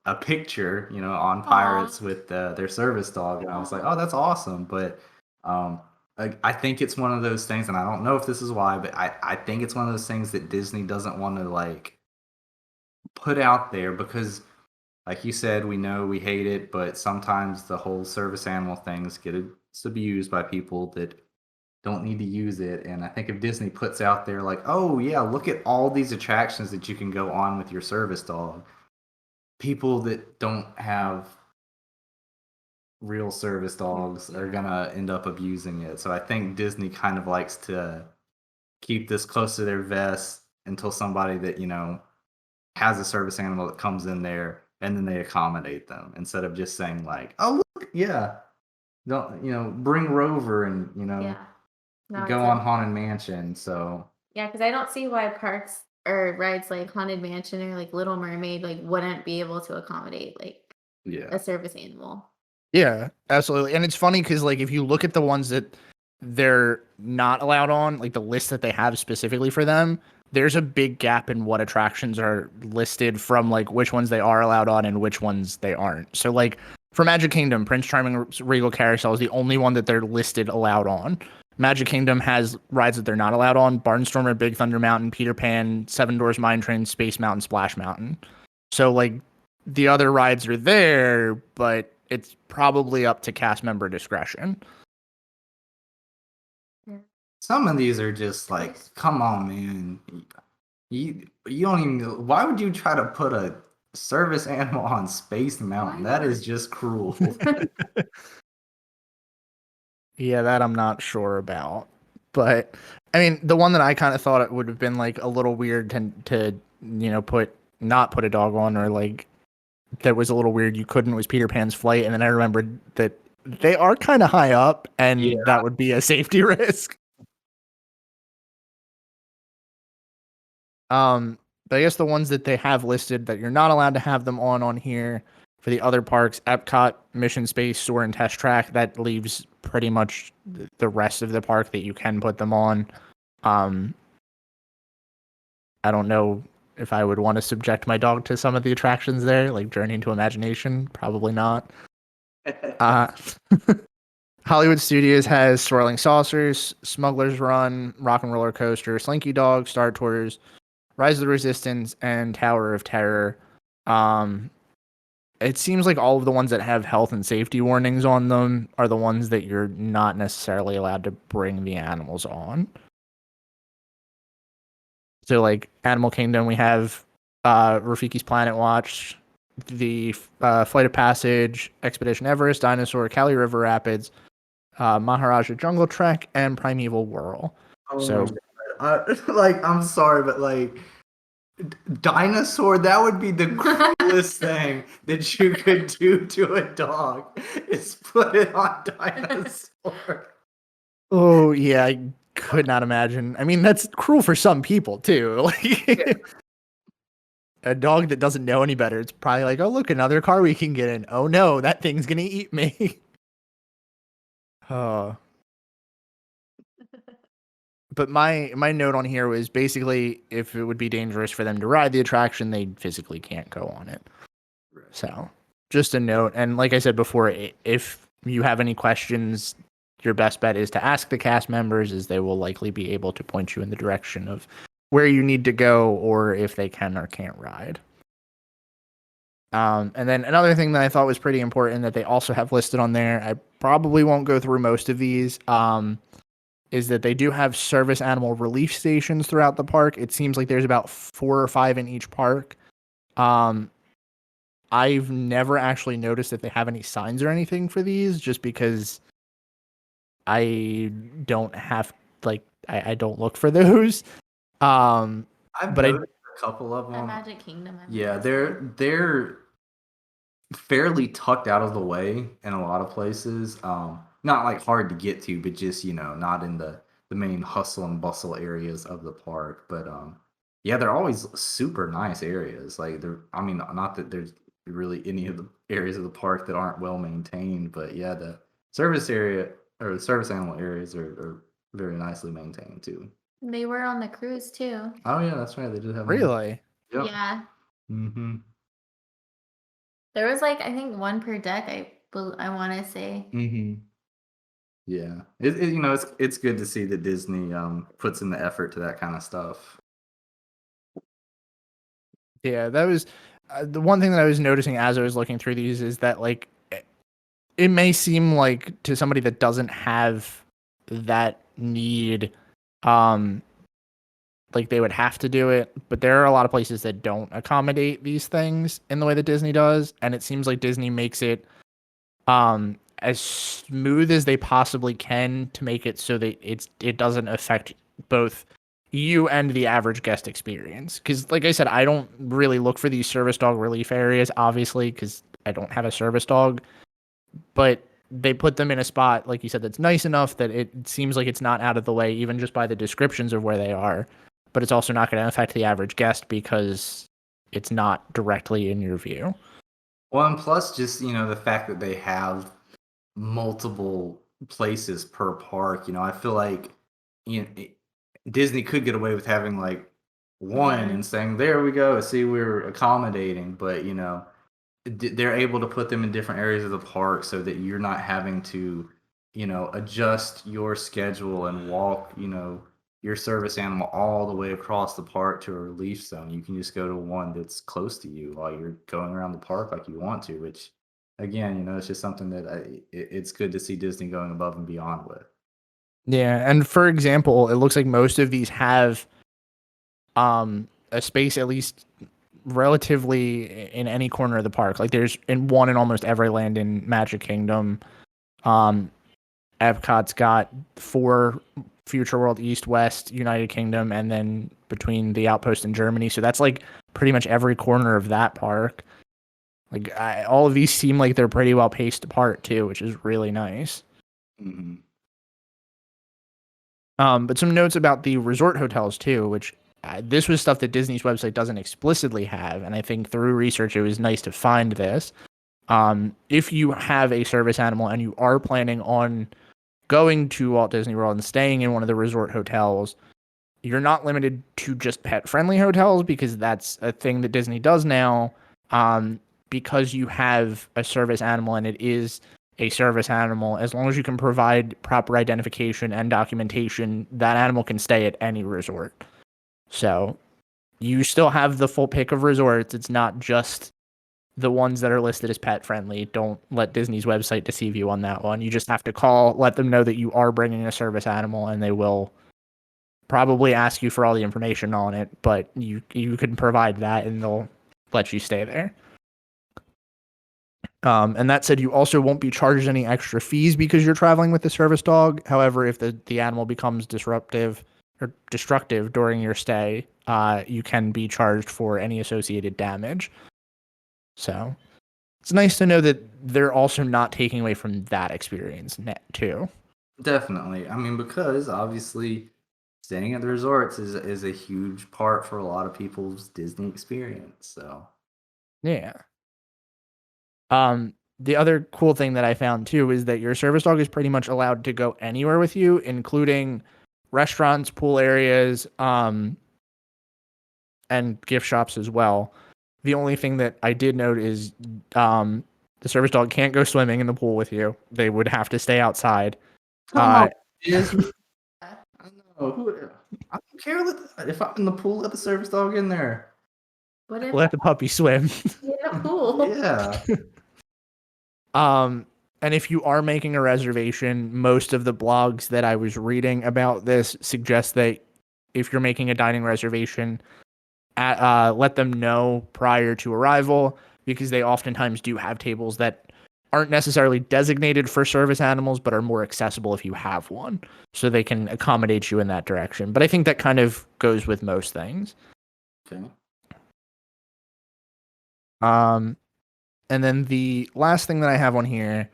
a picture, on Pirates with their service dog, and I was like, oh, that's awesome. But I think it's one of those things, and I don't know if this is why, but I think it's one of those things that Disney doesn't want to like put out there, because like you said, we know we hate it, but sometimes the whole service animal things get abused by people that don't need to use it. And I think if Disney puts out there like, oh yeah, look at all these attractions that you can go on with your service dog, people that don't have real service dogs are gonna end up abusing it. So I think Disney kind of likes to keep this close to their vest until somebody that has a service animal that comes in there, and then they accommodate them, instead of just saying like, oh look, yeah, don't bring Rover and go on Haunted Mansion. So yeah, because I don't see why parks or rides like Haunted Mansion or like Little Mermaid like wouldn't be able to accommodate like a service animal. Yeah, absolutely. And it's funny because like if you look at the ones that they're not allowed on, like the list that they have specifically for them, there's a big gap in what attractions are listed from like which ones they are allowed on and which ones they aren't. So like for Magic Kingdom, Prince Charming's Regal Carousel is the only one that they're listed allowed on. Magic Kingdom has rides that they're not allowed on: Barnstormer, Big Thunder Mountain, Peter Pan, Seven Dwarfs Mine Train, Space Mountain, Splash Mountain. So like the other rides are there, but it's probably up to cast member discretion. Some of these are just like, come on, man. You don't even. Why would you try to put a service animal on Space Mountain? That is just cruel. Yeah, that I'm not sure about. But I mean, the one that I kind of thought it would have been like a little weird to not put a dog on, or like that was a little weird you couldn't, was Peter Pan's Flight. And then I remembered that they are kind of high up, and that would be a safety risk. But I guess the ones that they have listed that you're not allowed to have them on here for the other parks: Epcot, Mission Space, Soar, and Test Track. That leaves pretty much the rest of the park that you can put them on. I don't know if I would want to subject my dog to some of the attractions there, like Journey into Imagination. Probably not. Hollywood Studios has Swirling Saucers, Smuggler's Run, Rock and Roller Coaster, Slinky Dog, Star Tours, Rise of the Resistance, and Tower of Terror. It seems like all of the ones that have health and safety warnings on them are the ones that you're not necessarily allowed to bring the animals on. So like Animal Kingdom, we have Rafiki's Planet Watch, the Flight of Passage, Expedition Everest, Dinosaur, Cali River Rapids, Maharaja Jungle Trek, and Primeval Whirl. Oh So my God. I'm sorry, but like dinosaur, that would be the coolest thing that you could do to a dog is put it on dinosaur. oh yeah, I could not imagine. I mean, that's cruel for some people too. Like a dog that doesn't know any better, it's probably like, oh look, another car we can get in. Oh no, that thing's gonna eat me. Oh. But my note on here was basically if it would be dangerous for them to ride the attraction, they physically can't go on it. So just a note. And like I said before, if you have any questions, your best bet is to ask the cast members, as they will likely be able to point you in the direction of where you need to go or if they can or can't ride. And then another thing that I thought was pretty important that they also have listed on there, I probably won't go through most of these, is that they do have service animal relief stations throughout the park. It seems like there's about 4 or 5 in each park. I've never actually noticed that they have any signs or anything for these, just because I don't have, like, I don't look for those. I've But noticed a couple of At them. Magic Kingdom. Yeah, they're fairly tucked out of the way in a lot of places. Not like hard to get to, but just not in the main hustle and bustle areas of the park. But yeah, they're always super nice areas. Like I mean, not that there's really any of the areas of the park that aren't well maintained, but yeah, the service area or the service animal areas are very nicely maintained too. They were on the cruise too. Oh yeah, that's right. They did have really, Yep. Yeah. Mm-hmm. There was like, I think, one per deck, I want to say. Mm-hmm. Yeah, it's good to see that Disney puts in the effort to that kind of stuff. yeah, that was the one thing that I was noticing as I was looking through these is that, like, it may seem like to somebody that doesn't have that need, like they would have to do it, but there are a lot of places that don't accommodate these things in the way that Disney does, and it seems like Disney makes it as smooth as they possibly can to make it so that it doesn't affect both you and the average guest experience. Because like I said, I don't really look for these service dog relief areas, obviously, because I don't have a service dog, but they put them in a spot, like you said, that's nice enough that it seems like it's not out of the way, even just by the descriptions of where they are. But it's also not going to affect the average guest because it's not directly in your view. Well, and plus just the fact that they have multiple places per park. I feel like Disney could get away with having like one and saying, "There we go, see, we're accommodating," but they're able to put them in different areas of the park so that you're not having to adjust your schedule and walk your service animal all the way across the park to a relief zone. You can just go to one that's close to you while you're going around the park like you want to, which again, it's just something that it's good to see Disney going above and beyond with. Yeah, and for example, it looks like most of these have a space at least relatively in any corner of the park. Like there's one in almost every land in Magic Kingdom. Epcot's got 4 Future World East, West, United Kingdom, and then between the Outpost and Germany. So that's like pretty much every corner of that park. Like all of these seem like they're pretty well paced apart too, which is really nice. Mm-hmm. But some notes about the resort hotels too, which this was stuff that Disney's website doesn't explicitly have, and I think through research it was nice to find this. If you have a service animal and you are planning on going to Walt Disney World and staying in one of the resort hotels, you're not limited to just pet-friendly hotels, because that's a thing that Disney does now. Because you have a service animal and it is a service animal, as long as you can provide proper identification and documentation, that animal can stay at any resort. So you still have the full pick of resorts. It's not just the ones that are listed as pet friendly. Don't let Disney's website deceive you on that one. You just have to call, let them know that you are bringing a service animal, and they will probably ask you for all the information on it, but you can provide that and they'll let you stay there. And that said, you also won't be charged any extra fees because you're traveling with the service dog. However, if the animal becomes disruptive or destructive during your stay, you can be charged for any associated damage. So it's nice to know that they're also not taking away from that experience too. Definitely. I mean, because obviously staying at the resorts is a huge part for a lot of people's Disney experience. So Yeah. The other cool thing that I found too is that your service dog is pretty much allowed to go anywhere with you, including restaurants, pool areas, and gift shops as well. The only thing that I did note is the service dog can't go swimming in the pool with you. They would have to stay outside. come on, Disney. I know. I don't care if I'm in the pool. Let the service dog in there. What if Let the puppy swim. in a pool? Yeah. And if you are making a reservation, most of the blogs that I was reading about this suggest that if you're making a dining reservation, let them know prior to arrival, because they oftentimes do have tables that aren't necessarily designated for service animals, but are more accessible if you have one, so they can accommodate you in that direction. But I think that kind of goes with most things. Okay. And then the last thing that I have on here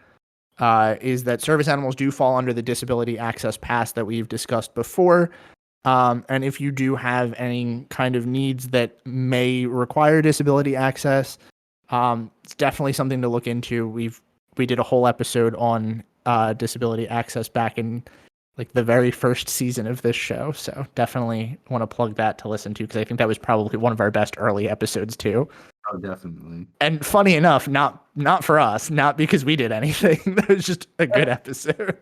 is that service animals do fall under the disability access pass that we've discussed before. And if you do have any kind of needs that may require disability access, it's definitely something to look into. We did a whole episode on disability access back in like the very first season of this show. So definitely want to plug that to listen to, because I think that was probably one of our best early episodes too. Oh, definitely. And funny enough, not for us, not because we did anything. That was just a good episode.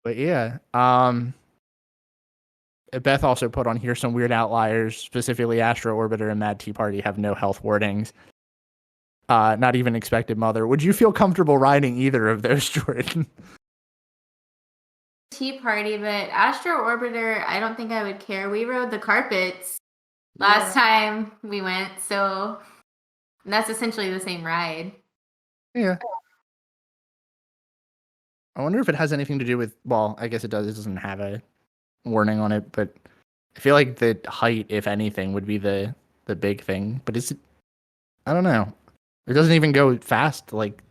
But yeah, Beth also put on here some weird outliers, specifically Astro Orbiter and Mad Tea Party have no health warnings. Not even Expected Mother. Would you feel comfortable riding either of those, Jordan? Tea Party, but Astro Orbiter, I don't think I would care. We rode the carpets last time we went, so that's essentially the same ride. Yeah. I wonder if it has anything to do with, well, I guess it does. It doesn't have a warning on it, but I feel like the height, if anything, would be the big thing. But I don't know. It doesn't even go fast. Like,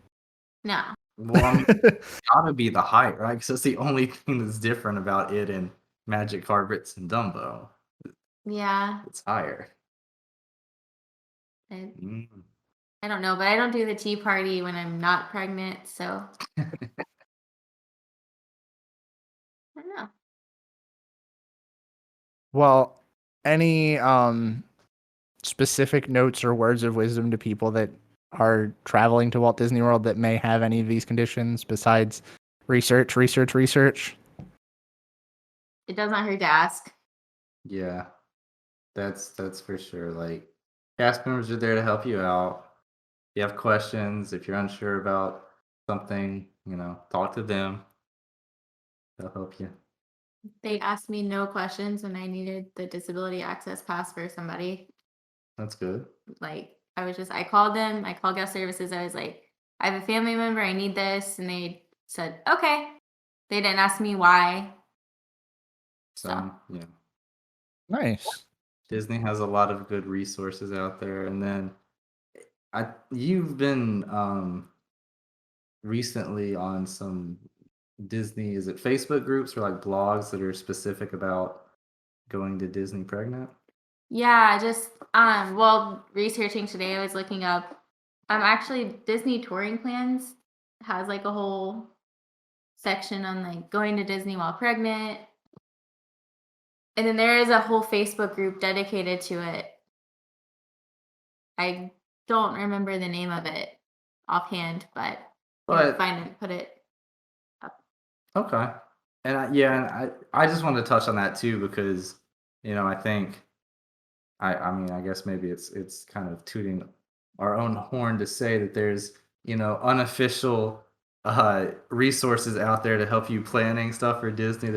No. Well, I mean, it's gotta be the height, right? Because that's the only thing that's different about it and Magic Carpets and Dumbo. Yeah. It's higher. I Mm. don't know, but I don't do the tea party when I'm not pregnant, so I don't know. well, any specific notes or words of wisdom to people that are traveling to Walt Disney World that may have any of these conditions besides research? It does not hurt to ask. Yeah, that's for sure. Like, cast members are there to help you out. If you have questions, if you're unsure about something, talk to them. They'll help you. They asked me no questions when I needed the disability access pass for somebody. That's good. Like, I called them, I called guest services. I was like, I have a family member, I need this. And they said, okay. They didn't ask me why. So, yeah. Nice. Disney has a lot of good resources out there. And then you've been recently on some Disney, is it Facebook groups or like blogs that are specific about going to Disney pregnant? Yeah, just researching today, I was looking up actually Disney touring plans has like a whole section on like going to Disney while pregnant. And then there is a whole Facebook group dedicated to it. I don't remember the name of it offhand, but I'll find it and put it up. Okay. And I just wanted to touch on that too, because I think I mean, I guess maybe it's kind of tooting our own horn to say that there's unofficial resources out there to help you planning stuff for Disney.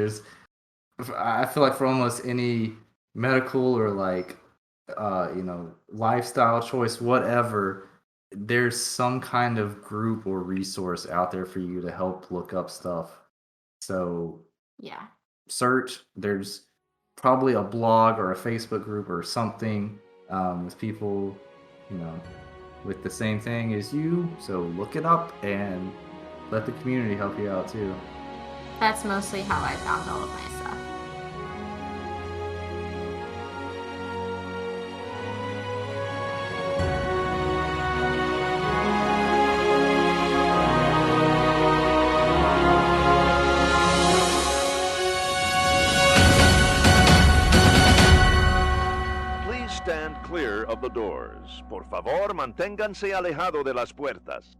I feel like for almost any medical or like lifestyle choice, whatever, there's some kind of group or resource out there for you to help look up stuff. So Yeah. search. There's probably a blog or a Facebook group or something with people, with the same thing as you. So look it up and let the community help you out too. That's mostly how I found all of my stuff. Please stand clear of the doors. Por favor, manténganse alejado de las puertas.